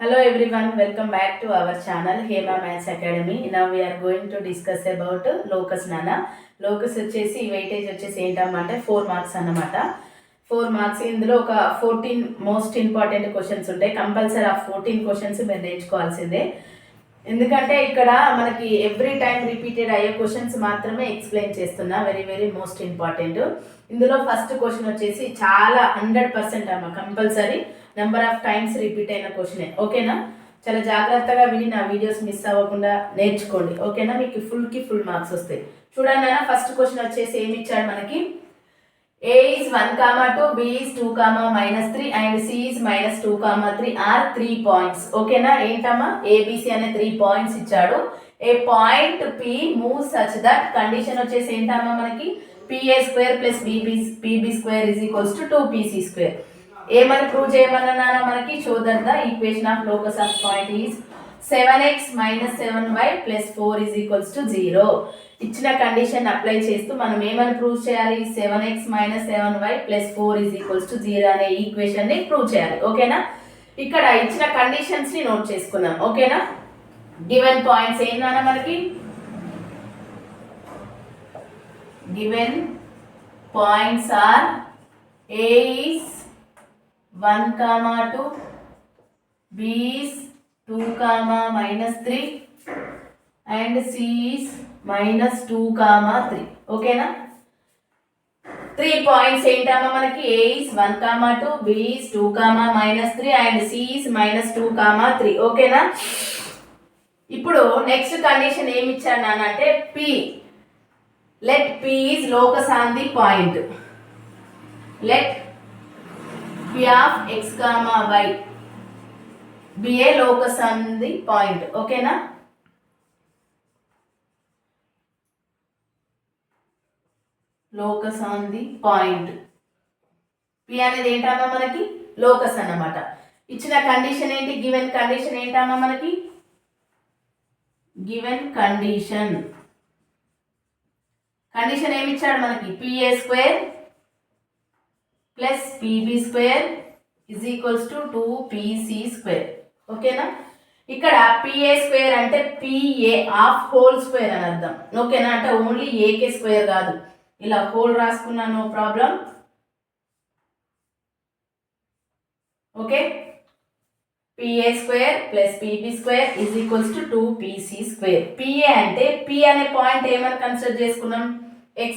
Hello everyone, welcome back to our channel Hema Maths Academy. Now we are going to discuss about locus nana. Locus వచ్చేసి weightage వచ్చేసి ఏంటంటే 4 marks అన్నమాట. 4 marks ఇందులో ఒక 14 most important questions ఉంటాయి. Compulsory ఆ 14 questions మీరు నేర్చుకోవాల్సిందే. ఎందుకంటే ఇక్కడ మనకి ఎవ్రీ టైం రిపీటెడ్ అయ్యే క్వశ్చన్స్ మాత్రమే ఎక్స్ప్లెయిన్ చేస్తున్నా. Very very most important. ఇందులో ఫస్ట్ క్వశ్చన్ వచ్చేసి చాలా 100% అమ్మ compulsory number of times repeat అయిన క్వశ్చనే. ఓకేనా? చాలా జాగ్రత్తగా విని నా వీడియోస్ మిస్ అవ్వకుండా నేర్చుకోండి. ఓకేనా? మీకు ఫుల్ మార్క్స్ వస్తాయి. చూడండి అన్న, ఫస్ట్ క్వశ్చన్ వచ్చేసి ఏమి ఇచ్చాడు మనకి? A is 1, 2, B is 2, -3 and C is -2, 3 are 3 points. ఓకేనా? ఏంటమ్మా? ABC అనే 3 పాయింట్స్ ఇచ్చాడు. A point P move such that condition వచ్చేసి ఏంటమ్మా మనకి? PA² + PB² = 2PC². ఏమని ప్రూవ్ చేయమన్నా మనకి? Show that the equation of locus of point is 7x - 7y + 4 = 0. ఇచ్చిన కండిషన్ అప్లై చేస్తూ మనం ఏమని ప్రూవ్ చేయాలి? 7x - 7y + 4 = 0 అనే ఈక్వేషన్ ని ప్రూవ్ చేయాలి. ఓకేనా? ఇక్కడ ఇచ్చిన కండిషన్స్ ని నోట్ చేసుకుందాం. ఓకేనా? గివెన్ పాయింట్స్ ఏంటన్నా మనకి? Given points are A is 1, 2, B is 2, -3 and C is -2, 3. ఓకేనా? 3 పాయింట్స్ ఏంటమ్మా మనకి? A is 1, 2, B is 2, -3 and C is -2, 3. ఓకేనా? ఇప్పుడు నెక్స్ట్ కండిషన్ ఏమి ఇచ్చాను అంటే P, let P is locus on the point. Let P of x, y be a locus on the point. ఓకేనా? Locus on the point. P అనేది ఏంటమ్మా మనకి? Locus అన్నమాట. ఇచ్చిన కండిషన్ ఏంటి? గివెన్ కండిషన్ ఏంటమ్మా మనకి? గివెన్ కండిషన్ ఏమి ఇచ్చాడు మనకి? PA² + PB² = 2PC². ఓకేనా? ఇక్కడ PA² అంటే PA ఆఫ్ హోల్ స్క్వేర్ అని అర్థం. ఓకేనా? అంటే ఓన్లీ ఏకే స్క్వేర్ కాదు, ఇలా హోల్ రాసుకున్నా no problem. Okay? PA² + PB² = 2PC². PA అంటే P అనే పాయింట్ ఏమని కన్సిడర్ చేసుకున్నాం? x,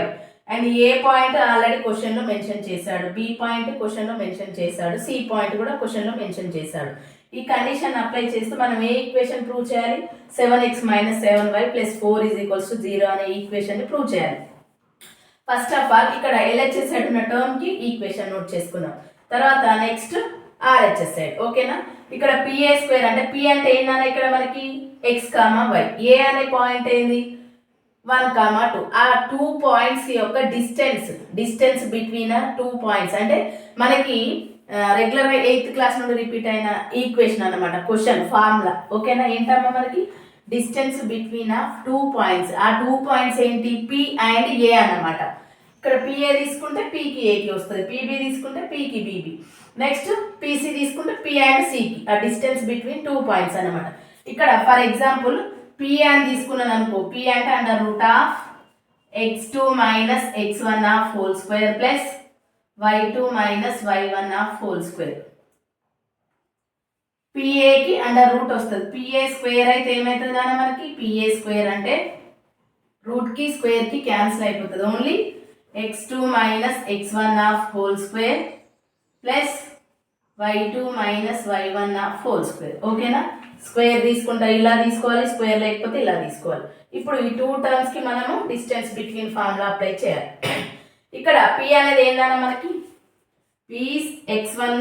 y. And A point already క్వశ్చన్లో మెన్షన్ చేశాడు, బి పాయింట్ క్వశ్చన్లో మెన్షన్ చేశాడు, సి పాయింట్ కూడా క్వశ్చన్లో మెన్షన్ చేశాడు. ఈ కండిషన్ అప్లై చేస్తూ మనం ఏ ఈక్వేషన్ ప్రూవ్ చేయాలి? 7x - 7y + 4 = 0 అనే ఈక్వేషన్ని ప్రూవ్ చేయాలి. ఫస్ట్ ఆఫ్ ఆల్ ఇక్కడ LHS సైడ్ ఉన్న టర్మ్కి ఈక్వేషన్ నోట్ చేసుకుందాం. తర్వాత నెక్స్ట్ RHS సైడ్. ఓకేనా? ఇక్కడ PA² అంటే P అంటే ఏంటన్నా ఇక్కడ మనకి x, y. ఏ అనే పాయింట్ ఏంది? 1, 2. ఆ 2 పాయింట్స్ యొక్క డిస్టెన్స్ బిట్వీన్ 2 పాయింట్స్ అంటే మనకి రెగ్యులర్గా 8th క్లాస్ నుండి రిపీట్ అయిన ఈక్వేషన్ అన్నమాట, క్వశ్చన్ ఫార్ములా. ఓకేనా? ఏంటమ్మా మనకి? Distance between 2 points. ఆ 2 పాయింట్స్ ఏంటి? P అండ్ A అన్నమాట. ఇక్కడ PA తీసుకుంటే Pకి Aకి వస్తుంది, PB తీసుకుంటే Pకి BB, నెక్స్ట్ PC తీసుకుంటే P అండ్ Cకి. ఆ డిస్టెన్స్ బిట్వీన్ 2 పాయింట్స్ అన్నమాట. ఇక్కడ ఫర్ ఎగ్జాంపుల్ P అని తీసుకున్నాను అనుకో. P అంటే √x2 - x1² + y2 - y1². PAకి √, వస్తుంది. PA² అయితే ఏమవుతుంది కానీ మనకి? PA² అంటే రూట్కి స్క్వేర్కి క్యాన్సిల్ అయిపోతుంది. Only x2 - x1² + y2 - y1². ఓకేనా? స్క్వేర్ తీసుకుంటా ఇలా తీసుకోవాలి, స్క్వేర్ లేకపోతే ఇలా తీసుకోవాలి. ఇప్పుడు ఈ 2 టర్మ్స్కి మనము డిస్టెన్స్ బిట్వీన్ ఫార్ములా అప్లై చేయాలి. ఇక్కడ P అనేది ఏంటన్నా మనకి? P x1,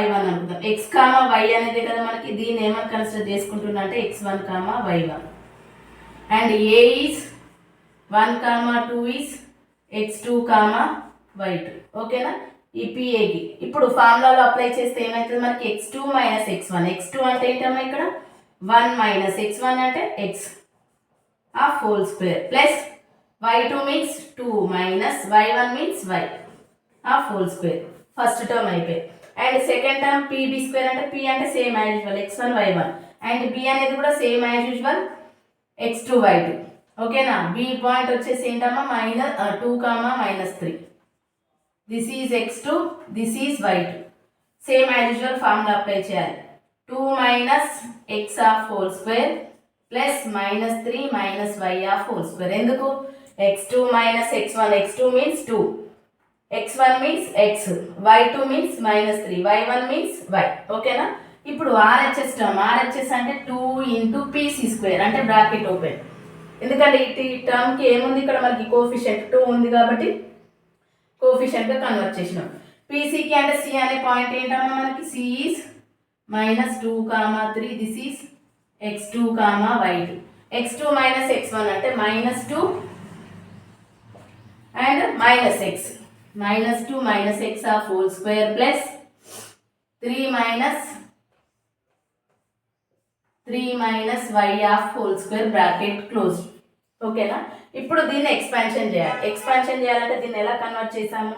y1 అనుకుందాం. x, y అనేది కదా మనకి. దీన్ని ఏమని కన్సిడర్ చేసుకుంటున్నా అంటే x1, y1. And A is 1, 2 is x2, y2. ఓకేనా? ఈ PAకి ఇప్పుడు ఫార్ములాలో అప్లై చేస్తే ఏమవుతుంది మనకి? x2 - x1. x2 అంటే ఏంటమ్మా ఇక్కడ? 1 - x1 అంటే x of whole square plus y2 means 2 - y1 means y of whole square. First term అయిపోయి and second term pb square అంటే p అంటే same as usual x1 y1 and b అనేది కూడా same as usual x2 y2. ఓకేనా. b point వచ్చేసి ఏంటమ్మా -2 -3. This is x2, this is y2. Same as usual formula apply చేయాలి. 2 minus x of whole square plus -3 minus y of whole square. ఎందుకు x2 minus x1, x2 means 2, x1 means x, y2 means -3, y1 means y. ఓకేనా. ఇప్పుడు RHS term, RHS అంటే 2 into PC square అంటే bracket open. ఎందుకంటే ఈ టర్మ్కి ఏముంది ఇక్కడ మనకి కోఫిషియంట్ 2 ఉంది కాబట్టి కోఫిషియంట్గా కన్వర్ట్ చేసినాం. పీసీకి అంటే సి అనే పాయింట్ ఏంటమ్మా మనకి C is -2, 3. This is x2, y2. x2 minus x1 అంటే -2 and -x. -2 minus x of whole square plus 3 minus y of whole square bracket close. ఓకేనా. ఇప్పుడు దీన్ని ఎక్స్పాన్షన్ చేయాలి. ఎక్స్పాన్షన్ చేయాలంటే దీన్ని ఎలా కన్వర్ట్ చేసాము,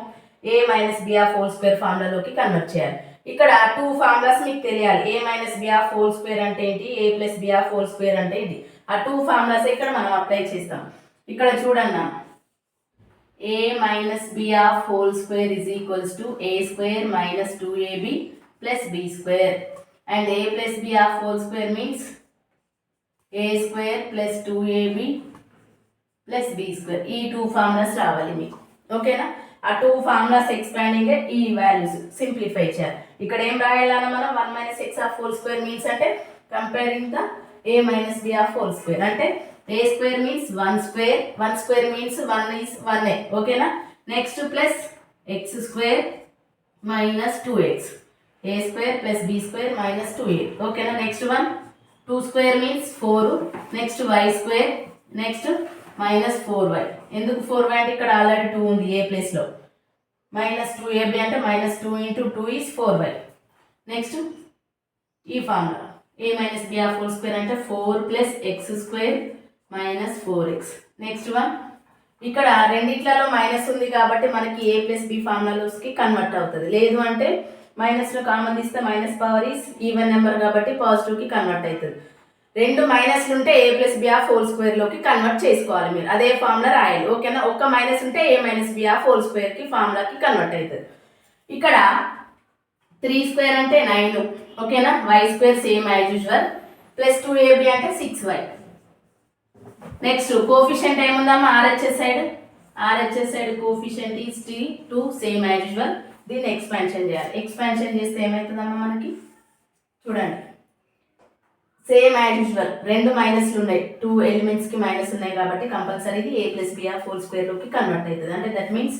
a minus b of whole square ఫార్ములాలోకి కన్వర్ట్ చేయాలి. ఇక్కడ 2 ఫార్ములాస్ మీకు తెలియాలి. a minus b of whole square అంటే ఏంటి, a plus b of whole square అంటే ఏంటి. ఆ 2 ఫార్ములాస్ ఇక్కడ మనం అప్లై చేస్తాం. ఇక్కడ చూడన్నా, a minus b of whole square is equals to a square minus 2ab plus b square and a plus b of whole square means a square plus 2ab plus b square. ఈ 2 formulas రావాలి మీకు. ఓకేనా. ఆ 2 ఫార్ములాస్ expanding ఈ values simplify చేయాలి. ఇక్కడ ఏం రాయాలన్నా మనం 1 minus x of whole square means అంటే comparing the a minus b of whole square అంటే a square means 1 square, 1 square means 1 is 1a. ఓకేనా. Next plus x square minus 2x, a square plus b square minus 2a. ఓకేనా. Next 2 square means 4, next y square, next minus 4y. ఎందుకు 4y అంటే ఇక్కడ already 2 ఉంది ఏ ప్లేస్లో. Minus 2ab అంటే -2 into 2 is 4y. Next ఈ formula a minus b of whole square అంటే 4 plus x square minus 4x. Next ఇక్కడ రెండిట్లలో మైనస్ ఉంది కాబట్టి మనకి a ప్లస్ b ఫార్ములాలోకి కన్వర్ట్ అవుతుంది. లేదు అంటే మైనస్లో కామన్ తీస్తే minus power is even number కాబట్టి పాజిటివ్కి కన్వర్ట్ అవుతుంది. 2 మైనస్లు ఉంటే a plus b of whole స్క్వేర్లోకి కన్వర్ట్ చేసుకోవాలి మీరు. అదే ఫార్ములా రాయాలి. ఓకేనా. ఒక్క మైనస్ ఉంటే a minus b of whole స్క్వేర్కి ఫార్ములాకి కన్వర్ట్ అవుతుంది. ఇక్కడ 3 స్క్వేర్ అంటే 9. ఓకేనా. y square same as usual plus 2ab అంటే 6y. నెక్స్ట్ కోఫిషియంట్ ఏముందమ్మా RHS side coefficient is 2 same as usual. దీన్ని ఎక్స్పాన్షన్ చేయాలి. ఎక్స్పాన్షన్ చేస్తే ఏమవుతుందమ్మా మనకి చూడండి, సేమ్ యాజ్ యూజువల్ 2 మైనస్లు ఉన్నాయి, 2 ఎలిమెంట్స్కి మైనస్ ఉన్నాయి కాబట్టి కంపల్సరీది a plus b of whole స్క్వేర్లోకి కన్వర్ట్ అవుతుంది. అంటే that means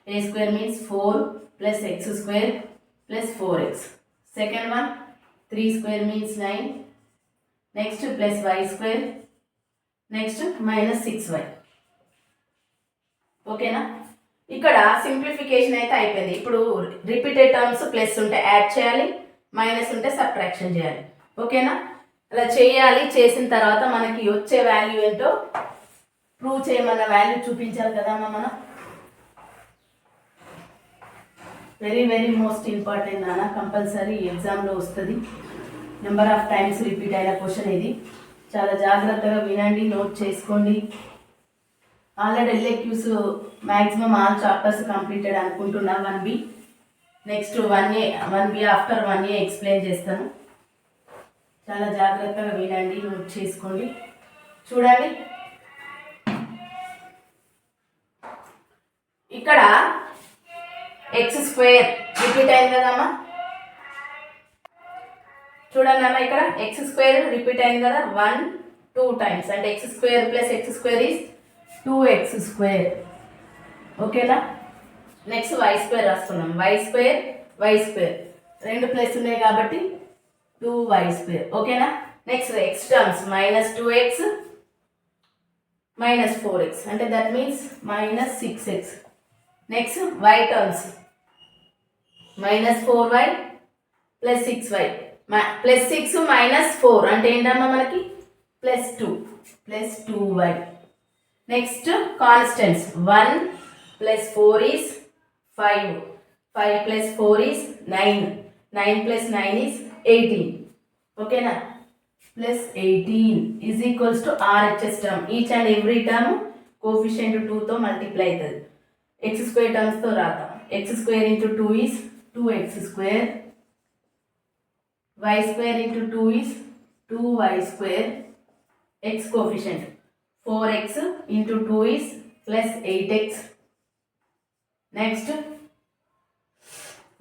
a square means 4 plus x square plus 4x. Second 3 square means 9, next plus y square, next minus 6y. ఓకేనా. ఇక్కడ సింప్లిఫికేషన్ అయితే అయిపోయింది. ఇప్పుడు రిపీటెడ్ టర్మ్స్ ప్లస్ ఉంటే యాడ్ చేయాలి, మైనస్ ఉంటే సబ్ట్రాక్షన్ చేయాలి. ఓకేనా. అలా చేయాలి. చేసిన తర్వాత మనకి వచ్చే వాల్యూ ఏంటో ప్రూవ్ చేయమన్న వాల్యూ చూపించాలి కదా మనం. వెరీ వెరీ మోస్ట్ ఇంపార్టెంట్ నాన్న, కంపల్సరీ ఎగ్జామ్లో వస్తుంది. నెంబర్ ఆఫ్ టైమ్స్ రిపీట్ అయిన క్వశ్చన్ ఇది. చాలా జాగ్రత్తగా వినండి, నోట్ చేసుకోండి. Already LAQs maximum all chapters completed అనుకుంటున్నా. 1B next 1B after 1A explain చేస్తాను. చాలా జాగ్రత్తగా వినండి, నోట్ చేసుకోండి. చూడండి, ఇక్కడ x స్క్వేర్ రిపీట్ అయింది కదమ్మా. చూడండి అమ్మా, ఇక్కడ x స్క్వేర్ రిపీట్ అయింది కదా 1 2 టైమ్స్. అంటే x square plus x square is 2x square. ఓకేనా. నెక్స్ట్ y స్క్వేర్ రాస్తున్నాం. y స్క్వేర్ 2 ప్లస్ ఉన్నాయి కాబట్టి 2y స్క్వేర్. ఓకేనా. Next x terms -2x -4x అంటే that means -6x. Next y terms -4y plus 6y plus 6 -4 అంటే ఏంటమ్మా మనకి +2y. Next constants 1 + 4 is 5, 5 plus 4 is 9. 9 plus 9 is 18. ఓకేనా, plus 18 is equals to RHS term. Each and every term coefficient 2తో multiply అవుతుంది. X square టర్మ్స్తో రాద్దాం. X square into 2 is 2x square. y square into 2 is 2y square. X coefficient 4x into 2 is plus 8x. Next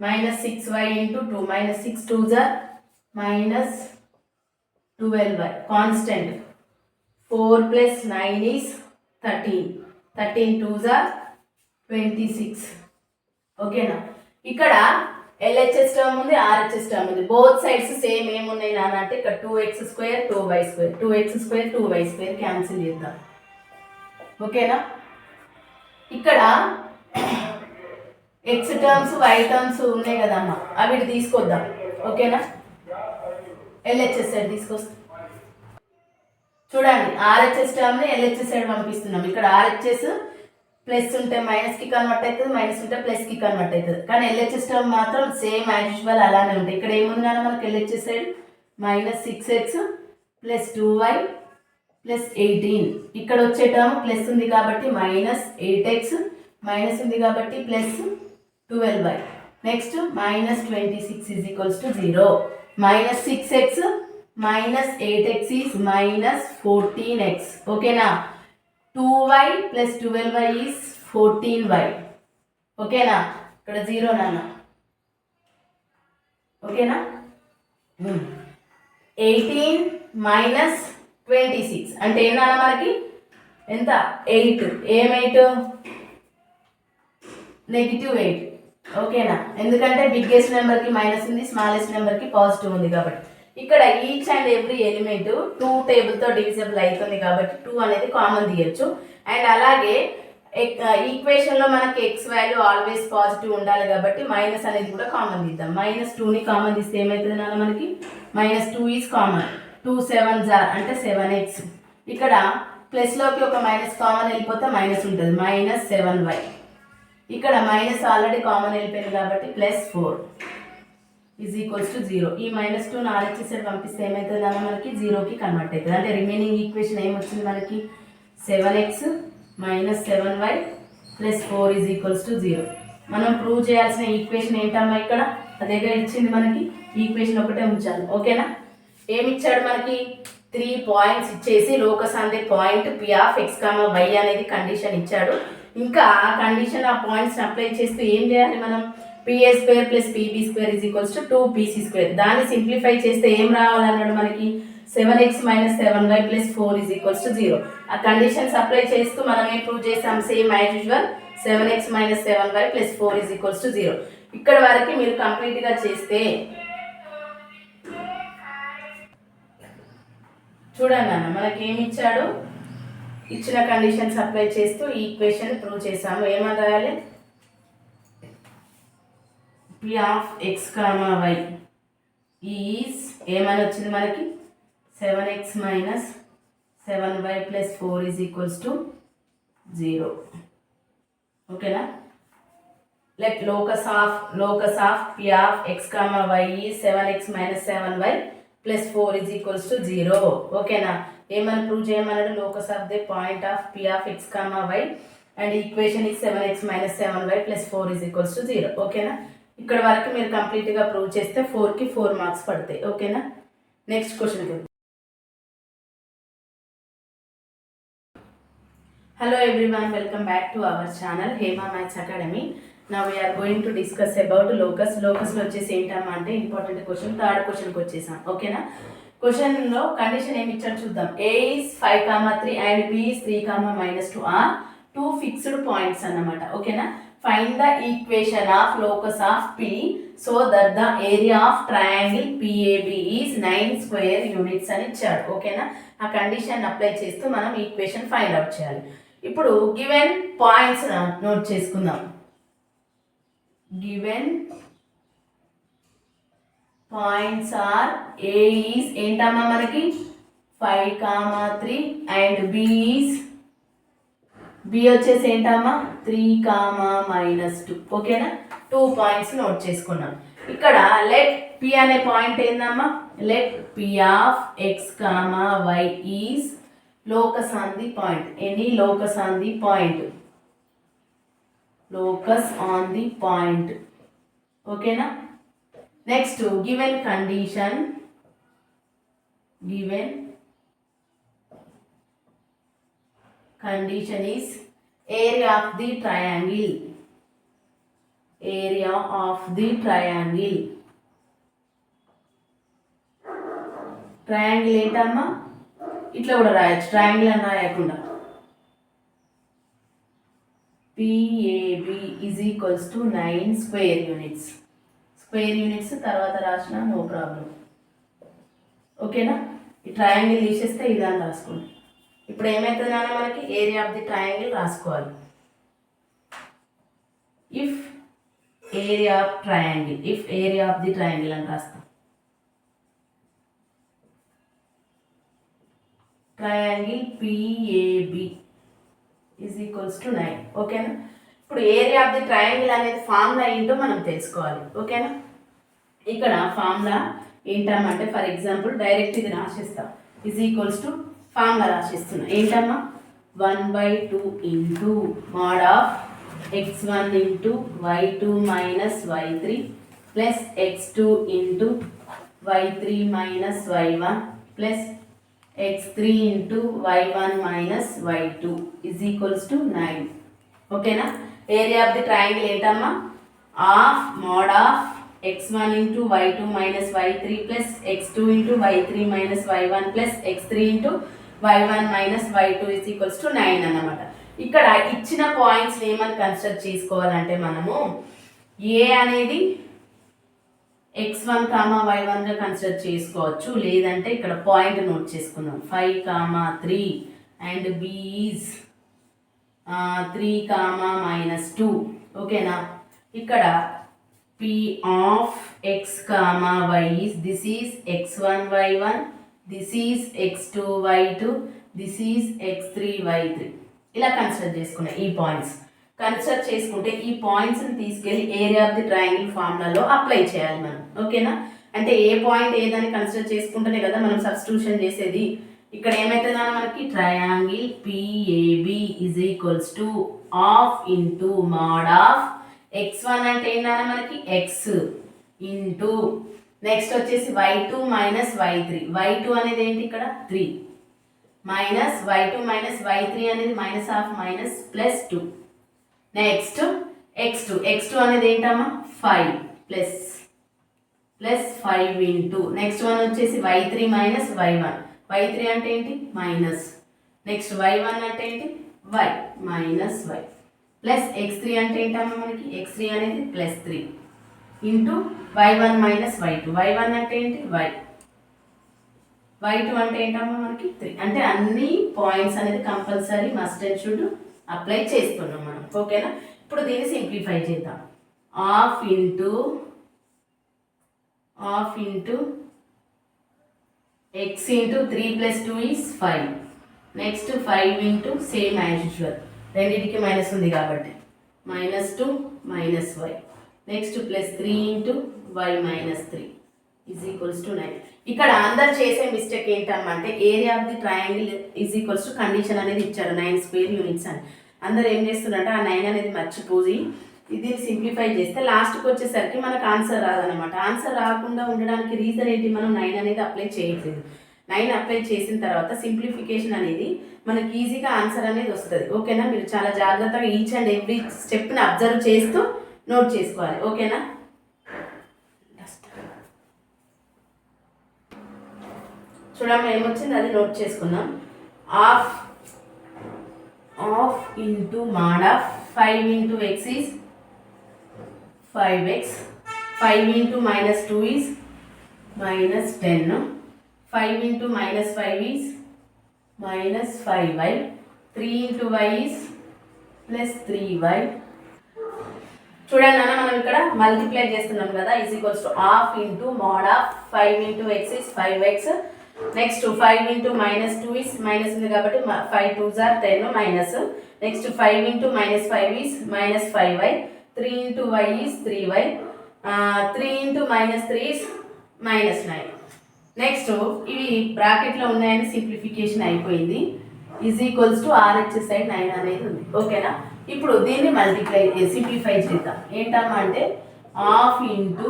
minus 6y into 2, minus 6 2s are minus 12y. Constant 4 plus 9 is 13. 13 2s are 26. Okay na. ఇక్కడ LHS term ఉంది, RHS term ఉంది. Both sides same ఏమున్నాయి నాన్న అంటే ఇక్కడ 2x square 2y square, 2x square 2y square cancel చేద్దాం. ఓకేనా, ఇక్కడ x టర్మ్స్ y టర్మ్స్ ఉన్నాయి కదమ్మా, అవి తీసుకొద్దాం. ఓకేనా, LHS సైడ్ తీసుకొస్తాం. చూడండి, RHS టర్మ్ని LHS సైడ్ పంపిస్తున్నాం. ఇక్కడ RHS ప్లస్ ఉంటే మైనస్కి కన్వర్ట్ అవుతుంది, మైనస్ ఉంటే ప్లస్కి కన్వర్ట్ అవుతుంది. కానీ LHS టర్మ్ మాత్రం సేమ్ యాజ్ యూజువల్ అలానే ఉంటాయి. ఇక్కడ ఏముంది కానీ మనకి LHS side minus 6x plus 2y plus 18. ఇక్కడ వచ్చే టర్మ్ ప్లస్ ఉంది కాబట్టి మైనస్ 8x, మైనస్ ఉంది కాబట్టి plus 12y. Next minus 26 is equals to 0. Minus 6x minus 8x is minus 14x. ఓకేనా, 2y plus 12y is 14y. ఓకేనా, ఇక్కడ 0 నాన్న. ఓకేనా, 18 మైనస్ 26 అంటే ఏంటన్నా మనకి ఎంత 8. ఏం 8? -8. ఓకేనా, ఎందుకంటే బిగ్గెస్ట్ నెంబర్కి మైనస్ ఉంది, స్మాలెస్ట్ నెంబర్కి పాజిటివ్ ఉంది కాబట్టి. ఇక్కడ ఈచ్ అండ్ ఎవ్రీ ఎలిమెంట్ 2 టేబుల్తో డివిజిబుల్ అవుతుంది కాబట్టి 2 అనేది కామన్ తీయచ్చు. అండ్ అలాగే ఈక్వేషన్లో మనకి ఎక్స్ వాల్యూ ఆల్వేస్ పాజిటివ్ ఉండాలి కాబట్టి మైనస్ అనేది కూడా కామన్ తీద్దాం. -2ని కామన్ తీస్తే ఏమవుతుంది నాన్న మనకి -2 ఈజ్ కామన్. 2 7s are అంటే 7x. ఇక్కడ ప్లస్లోకి ఒక మైనస్ కామన్ వెళ్ళిపోతే మైనస్ ఉంటుంది, -7y. ఇక్కడ మైనస్ ఆల్రెడీ కామన్ వెళ్ళిపోయింది కాబట్టి +4 ఈజ్ ఈక్వల్స్ టు 0. ఈ -2 RHS సైడ్ పంపిస్తే ఏమవుతుంది అన్న మనకి 0కి కన్వర్ట్ అవుతుంది. అంటే రిమైనింగ్ ఈక్వేషన్ ఏమొచ్చింది మనకి 7x minus 7y plus 4 is equals to 0. మనం ప్రూవ్ చేయాల్సిన ఈక్వేషన్ ఏంటమ్మా, ఇక్కడ అదేగా ఇచ్చింది మనకి. ఈక్వేషన్ ఒకటే ఉంచాలి. ఓకేనా, ఏమి ఇచ్చాడు మనకి 3 పాయింట్స్ ఇచ్చేసి లోకస్ అనే పాయింట్ P(x, y) అనేది కండిషన్ ఇచ్చాడు. ఇంకా ఆ కండిషన్ ఆ పాయింట్స్ని అప్లై చేస్తూ ఏం చేయాలి మనం, PA square plus PB square is equals to 2PC square. దాన్ని సింప్లిఫై చేస్తే ఏం రావాలన్నాడు మనకి 7x minus 7y plus 4 is equals to 0. ఆ కండిషన్స్ అప్లై చేస్తూ మనం ఏం ప్రూవ్ చేస్తాం, same as usual 7x minus 7y plus 4 is equals to 0. ఇక్కడ వరకు మీరు కంప్లీట్గా చేస్తే చూడండి అన్న మనకి ఏమి ఇచ్చాడు, ఇచ్చిన కండిషన్స్ అప్లై చేస్తూ ఈ ఈక్వేషన్ ప్రూవ్ చేసాము. ఏమని రాయాలి, P(x, y) ఈజ్ ఏమని వచ్చింది మనకి 7x minus 7y plus 4 is equals to 0. ఓకేనా, let locus of P(x, y) is 7x minus 7y plus 4 is equals to 0. ఓకేనా, ఏమని ప్రూవ్ చేయమన్నాడు, locus of the point of P(x, y) and equation is 7x minus 7y plus 4 is equals to 0. ఓకేనా, ఇక్కడ వరకు మీరు కంప్లీట్గా prove చేస్తే 4కి 4 మార్క్స్ పడతాయి. ఓకేనా, నెక్స్ట్ క్వశ్చన్కి. Hello everyone, welcome back to our channel Hema maths academy. నా we're going to discuss about locus. లోకస్లో వచ్చేసి ఏంటమ్మా అంటే ఇంపార్టెంట్ క్వశ్చన్, థర్డ్ క్వశ్చన్కి వచ్చేసాం. ఓకేనా, క్వశ్చన్లో కండిషన్ ఏమి ఇచ్చాడు చూద్దాం. A is 5, 3 and B is 3, -2 are 2 fixed points అన్నమాట. ఓకేనా, find the equation of locus of P so that the area of triangle PAB is 9 square units అని ఇచ్చాడు. ఓకేనా, ఆ కండిషన్ అప్లై చేస్తూ మనం ఈక్వేషన్ ఫైండ్ అవుట్ చేయాలి. ఇప్పుడు గివెన్ పాయింట్స్ నోట్ చేసుకుందాం. Given points are A is ఏంటమ్మా మనకి 5, 3 అండ్ B is బి వచ్చేసి ఏంటమ్మా 3, -2. ఓకేనా, 2 పాయింట్స్ నోట్ చేసుకున్నాం. ఇక్కడ లెట్ P అనే పాయింట్ ఏందమ్మా, let P of x, y is locus on the point. Any locus on the point, locus on the point. ఓకేనా. Next given condition, given condition is area of the triangle, area of the triangle. Triangle ఏంటమ్మా, ఇట్లా కూడా రాయొచ్చు, triangle అని రాయకుండా. PAB is equals to 9 square units. Square units తర్వాత రాసిన no problem. ఓకేనా. ఈ ట్రయాంగిల్ తీసేస్తే ఇదాన్ని రాసుకోండి. ఇప్పుడు ఏమవుతుంది నాన్న, మనకి ఏరియా ఆఫ్ ది ట్రయాంగిల్ రాసుకోవాలి. If area of triangle, if area of the triangle అని రాస్తాం. Triangle PAB is equals to 9. ఓకేనా. ఇప్పుడు ఏరియా ఆఫ్ ది ట్రయాంగిల్ అనేది ఫార్ములా ఏంటో మనం తెలుసుకోవాలి. ఓకేనా. ఇక్కడ ఫార్ములా ఏంటమ్మంటే, ఫర్ ఎగ్జాంపుల్ డైరెక్ట్ ఇది రాసిస్తాం. ఈజ్ ఈక్వల్స్ టు ఫార్ములా రాసిస్తున్నా. ఏంటమ్మా, 1/2 into mod of x1 into y2 minus y3 plus x2 into y3 minus y1 plus x3 into y1 minus y2 is equals to 9. ఓకేనా. Area of the triangle ఏంటమ్మా, of mode of x1 into y2 minus y3 plus x2 into y3 minus y1 plus x3 into y1 minus y2 is equals to 9 అన్నమాట. ఇక్కడ ఇచ్చిన points ఏమని consider చేసుకోవాలంటే, మనము ఏ అనేది x1, y1 గా consider చేసుకోవచ్చు, లేదంటే ఇక్కడ పాయింట్ నోట్ చేసుకుందాం 5, 3 అండ్ b ఈజ్ 3, -2. ఓకేనా. ఇక్కడ P of x, y is, this is x1, y1, this is x2, y2, this is x3, y3. ఇలా కన్సిడర్ చేసుకున్నాం. ఈ పాయింట్స్ కన్సిడర్ చేసుకుంటే ఈ పాయింట్స్ని తీసుకెళ్ళి ఏరియా ఆఫ్ ది ట్రయాంగిల్ ఫార్ములాలో అప్లై చేయాలి మనం. ఓకేనా. అంటే ఏ పాయింట్ ఏదని కన్సిడర్ చేసుకుంటేనే కదా మనం సబ్స్టిట్యూషన్ చేసేది. ఇక్కడ ఏమైతుందా మనకి, triangle PAB is equals to of into mod of x1 అంటే ఏంటన్నా మనకి x ఇంటూ నెక్స్ట్ వచ్చేసి y2 మైనస్ y3. y2 అనేది ఏంటి ఇక్కడ 3 మైనస్ y2 మైనస్ y3 అనేది minus of minus plus 2. Next x2 అనేది ఏంటమ్మా 5 ప్లస్ 5 ఇంటూ నెక్స్ట్ వన్ వచ్చేసి y3 మైనస్ y1. y3 అంటే ఏంటి మైనస్, నెక్స్ట్ y1 అంటే ఏంటి y minus y plus x3 అంటే ఏంటమ్మా మనకి x3 అనేది plus 3 into y1 minus y2. y1 అంటే ఏంటి y, y2 అంటే ఏంటమ్మా మనకి 3. అంటే అన్ని పాయింట్స్ అనేది compulsory must and should apply చేస్తున్నాం మనం. ఓకేనా. ఇప్పుడు దీన్ని సింప్లిఫై చేద్దాం. Of into x into 3 plus 2 is 5. నెక్స్ట్ 5 ఇంటూ సేమ్ యాజ్ యూజువల్, రెండింటికి మైనస్ ఉంది కాబట్టి -2 మైనస్ y. నెక్స్ట్ plus 3 into y minus 3 is equals to 9. ఇక్కడ అందరు చేసే మిస్టేక్ ఏంటమ్మంటే, area of the triangle is equals to condition అనేది ఇచ్చారు 9 స్క్వేర్ యూనిట్స్ అని. అందరు ఏం చేస్తున్నారంటే ఆ 9 అనేది మర్చిపోయి ఇది సింప్లిఫై చేస్తే లాస్ట్కి వచ్చేసరికి మనకు ఆన్సర్ రాదనమాట. ఆన్సర్ రాకుండా ఉండడానికి రీజన్ ఏంటి, మనం 9 అనేది అప్లై చేయట్లేదు. 9 అప్లై చేసిన తర్వాత సింప్లిఫికేషన్ అనేది మనకి ఈజీగా ఆన్సర్ అనేది వస్తుంది. ఓకేనా. మీరు చాలా జాగ్రత్తగా ఈచ్ అండ్ ఎవ్రీ స్టెప్ని అబ్జర్వ్ చేస్తూ నోట్ చేసుకోవాలి. ఓకేనా. చూడమ్మా ఏమొచ్చింది అది నోట్ చేసుకుందాం. Of into mod of 5 into x is 5x, 5 into minus 2 is -10, 5 into minus 5 is -5y, 3 into y is plus 3y. చూడండి అన్న, మనం ఇక్కడ మల్టిప్లై చేస్తున్నాం కదా, is equals to of into mod of 5 into x is 5x. Next 5 into minus 2 is minus ఉంది కాబట్టి 5 2s are 10 minus. Next 5 into -5 is -5y, 3 into y is 3y. 3 into minus 3 is minus 9. Next ఇవి బ్రాకెట్లో ఉన్నాయని simplification అయిపోయింది. Is equals to RHS side 9 అనేది ఉంది. ఓకేనా? ఇప్పుడు దీన్ని సింప్లిఫై చేద్దాం. ఏంటమ్మా అంటే హాఫ్ ఇంటూ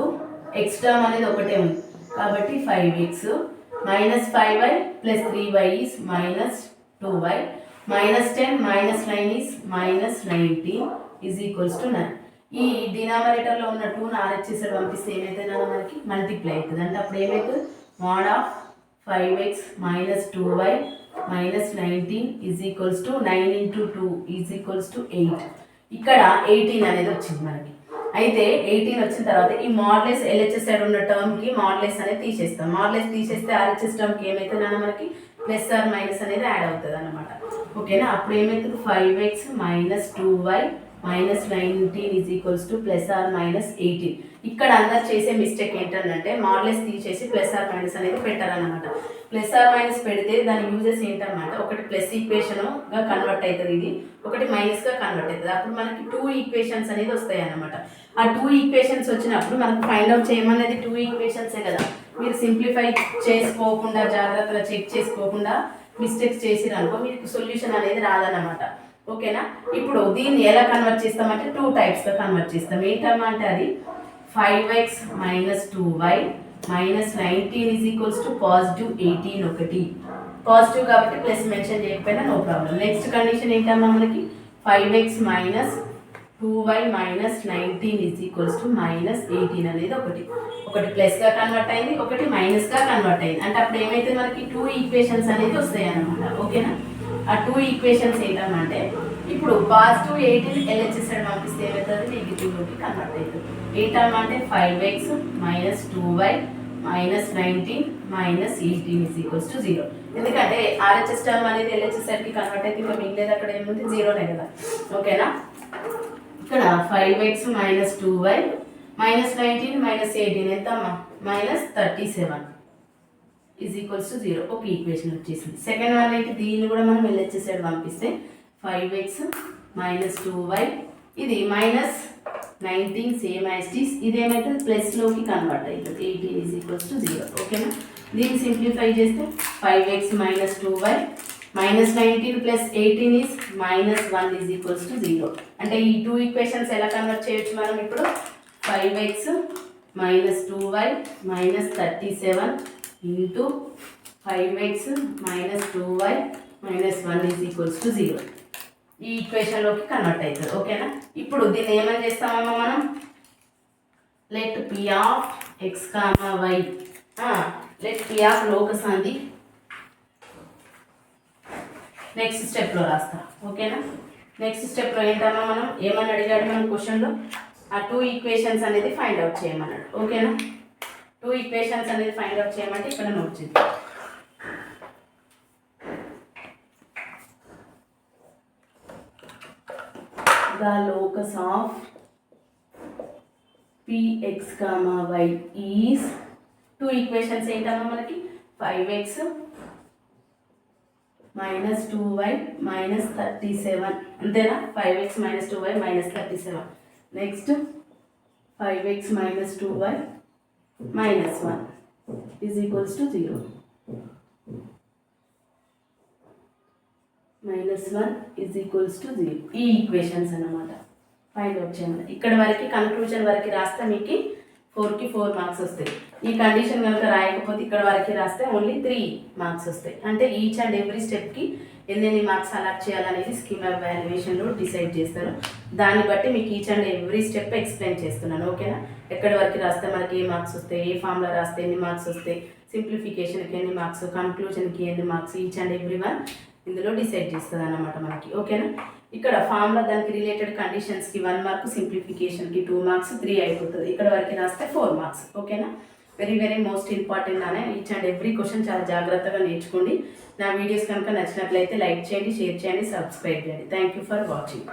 ఎక్స్ టర్మ్ అనేది ఒకటే ఉంది కాబట్టి 5x minus 5y plus 3y is minus 2y minus 10 minus 9 is minus 19 is equals to 9. ఈ డినామినేటర్లో ఉన్న 2ని RHS సైడ్ పంపిస్తే ఏమవుతుంది అన్న మనకి మల్టిప్లై అవుతుంది. అంటే అప్పుడు ఏమవుతుంది mod of 5x minus 2y minus 19 is equals to 9 into 2 is equals to 8. ఇక్కడ 18 అనేది వచ్చింది మనకి. అయితే 18 వచ్చిన తర్వాత ఈ మాడ్యులస్ LHS సైడ్ ఉన్న టర్మ్కి మాడ్యులస్ అనేది తీసేస్తాం. మాడ్యులస్ తీసేస్తే RHS టర్మ్కి ఏమవుతుంది అన్న మనకి ప్లస్ ఆర్ మైనస్ అనేది యాడ్ అవుతుంది అన్నమాట. ఓకేనా? అప్పుడు ఏమవుతుంది 5x minus 2y minus 19 is equals to plus or minus 18. ఇక్కడ అందరు చేసే మిస్టేక్ ఏంటంటే మాడ్యులస్ తీసేసి ప్లస్ ఆర్ మైనస్ అనేది పెట్టారన్నమాట. ప్లస్ ఆర్ మైనస్ పెడితే దాని యూజెస్ ఏంటన్నమాట, ఒకటి ప్లస్ ఈక్వేషన్గా కన్వర్ట్ అవుతుంది, ఇది ఒకటి మైనస్గా కన్వర్ట్ అవుతుంది. అప్పుడు మనకి 2 ఈక్వేషన్స్ అనేది వస్తాయి అన్నమాట. ఆ 2 ఈక్వేషన్స్ వచ్చినప్పుడు మనకు ఫైండ్ అవుట్ చేయమనేది 2 ఈక్వేషన్సే కదా. మీరు సింప్లిఫై చేసుకోకుండా జాగ్రత్తగా చెక్ చేసుకోకుండా మిస్టేక్స్ చేసిరనుకో మీకు సొల్యూషన్ అనేది రాదన్నమాట. ఓకేనా? ఇప్పుడు దీన్ని ఎలా కన్వర్ట్ చేస్తామంటే 2 టైప్స్గా కన్వర్ట్ చేస్తాం. ఏంటమ్మా అంటే అది 5x minus 2y minus 19 is equals to positive 18 ఒకటి. పాజిటివ్ కాబట్టి ప్లస్ మెన్షన్ చేయకపోయినా నో ప్రాబ్లం. నెక్స్ట్ కండిషన్ ఏంటమ్మా మనకి 5x minus 2y minus 19 is equals to minus 18 అనేది ఒకటి ప్లస్గా కన్వర్ట్ అయింది, ఒకటి మైనస్గా కన్వర్ట్ అయింది. అంటే అప్పుడు ఏమైతే మనకి 2 ఈక్వేషన్స్ అనేది వస్తాయి అన్నమాట. ఓకేనా? ఆ 2 ఈక్వేషన్స్ ఏంటంటే ఇప్పుడు పాజిటివ్ 18 LHS సైడ్ పంపిస్తే ఏమవుతుంది నెగిటివ్లోకి కన్వర్ట్ అవుతుంది. ఏంటంటే 5x minus 2y minus 19 minus 18 is equals to 0. ఎందుకంటే RHS టర్మ్ అనేది LHS సైడ్కి కన్వర్ట్ అయితే ఇంకా మిగిలేదు అక్కడ ఏముంది జీరోనే కదా. ఓకేనా? ఇక్కడ 5x minus 2y minus 19 minus 18 ఎంతమ్మా minus 37 is equals to 0. ఒక ఈక్వేషన్ వచ్చేసింది. సెకండ్ వన్ ఏంటి, దీన్ని కూడా మనం LHS సైడ్ పంపిస్తే 5x minus 2y ఇది minus 19 సేమ్ యాజ్ ఇట్, ఇదేమైతే ప్లస్లోకి కన్వర్ట్ అవుతుంది 18 is equals to 0. ఓకేనా? దీన్ని సింప్లిఫై చేస్తే 5x minus 2y minus 19 plus 18 is minus 1 is equals to 0. అంటే ఈ 2 ఈక్వేషన్స్ ఎలా కన్వర్ట్ చేయొచ్చు మనం ఇప్పుడు 5x minus 2y minus 37 into 5x minus 2y minus 1 is equals to 0. ఈ ఈక్వేషన్లోకి కన్వర్ట్ అవుతుంది. ఓకేనా? ఇప్పుడు దీన్ని ఏమని చేస్తామమ్మా మనం let p of x, y let p of locus అంది నెక్స్ట్ స్టెప్లో రాస్తా. ఓకేనా? నెక్స్ట్ స్టెప్లో ఏంటమ్మా మనం ఏమని అడిగాడు మనం క్వశ్చన్లో ఆ 2 ఈక్వేషన్స్ అనేది ఫైండ్ అవుట్ చేయమన్నాడు. ఓకేనా? 2 ఈక్వేషన్స్ అనేది ఫైండ్ అవుట్ చేయమంటే ఇక్కడ నోట్ చేద్దాం. The locus of px, y is 2 equations ఏంటమ్మా మనకి 5x minus 2y minus 37 అంతేనా? 5x minus 2y minus 37. Next 5x minus 2y minus 1 is equals to 0. minus 1 is equals to 0. ఈ equations అన్నమాట find out చేయాలి. ఇక్కడ వరకు conclusion వరకు రాస్తే మీకు 4కి 4 మార్క్స్ వస్తాయి. ఈ కండిషన్ కనుక రాయకపోతే ఇక్కడ వరకు రాస్తే ఓన్లీ 3 మార్క్స్ వస్తాయి. అంటే ఈచ్ అండ్ ఎవ్రీ స్టెప్కి ఎన్ని మార్క్స్ అలాట్ చేయాలనేది స్కీమ్ ఎవాల్యుయేషన్లో డిసైడ్ చేస్తారు. దాన్ని బట్టి మీకు each and every step explain చేస్తున్నాను. ఓకేనా? ఎక్కడి వరకు రాస్తే మనకి ఏ మార్క్స్ వస్తాయి, ఏ ఫామ్లో రాస్తే ఎన్ని మార్క్స్ వస్తాయి, సింప్లిఫికేషన్కి ఎన్ని మార్క్స్, కన్క్లూజన్కి ఎన్ని marks, each and every one ఇందులో డిసైడ్ చేస్తుంది అన్నమాట మనకి. ఓకేనా? ఇక్కడ ఫామ్లో దానికి రిలేటెడ్ కండిషన్స్కి 1 మార్క్, సింప్లిఫికేషన్కి 2 మార్క్స్, 3 అయిపోతుంది. ఇక్కడ వరకు రాస్తే 4 మార్క్స్. ఓకేనా? వెరీ వెరీ మోస్ట్ ఇంపార్టెంట్ అనే ఈచ్ అండ్ ఎవ్రీ క్వశ్చన్ చాలా జాగ్రత్తగా నేర్చుకోండి. నా వీడియోస్ కనుక నచ్చినట్లయితే లైక్ చేయండి, షేర్ చేయండి, సబ్స్క్రైబ్ చేయండి. Thank you for watching.